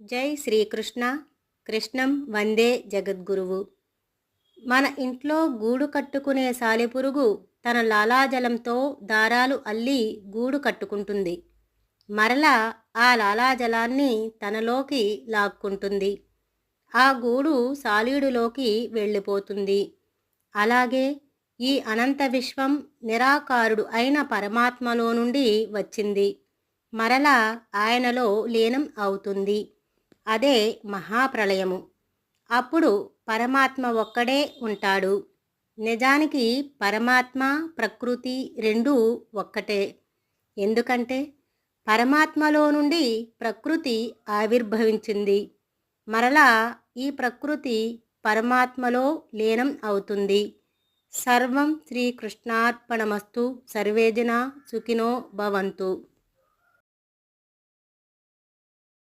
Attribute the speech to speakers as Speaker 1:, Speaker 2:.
Speaker 1: జై శ్రీకృష్ణ. కృష్ణం వందే జగద్గురువు. మన ఇంట్లో గూడు కట్టుకునే సాలెపురుగు తన లాలాజలంతో దారాలు అల్లి గూడు కట్టుకుంటుంది. మరలా ఆ లాలాజలాన్ని తనలోకి లాక్కుంటుంది. ఆ గూడు సాలీడులోకి వెళ్ళిపోతుంది. అలాగే ఈ అనంత విశ్వం నిరాకారుడు అయిన పరమాత్మలో నుండి వచ్చింది. మరలా ఆయనలో లీనం అవుతుంది. అదే మహాప్రళయము. అప్పుడు పరమాత్మ ఒక్కడే ఉంటాడు. నిజానికి పరమాత్మ ప్రకృతి రెండూ ఒక్కటే. ఎందుకంటే పరమాత్మలో నుండి ప్రకృతి ఆవిర్భవించింది. మరలా ఈ ప్రకృతి పరమాత్మలో లీనం అవుతుంది. సర్వం శ్రీకృష్ణార్పణమస్తు. సర్వే జనా సుఖినో భవంతు.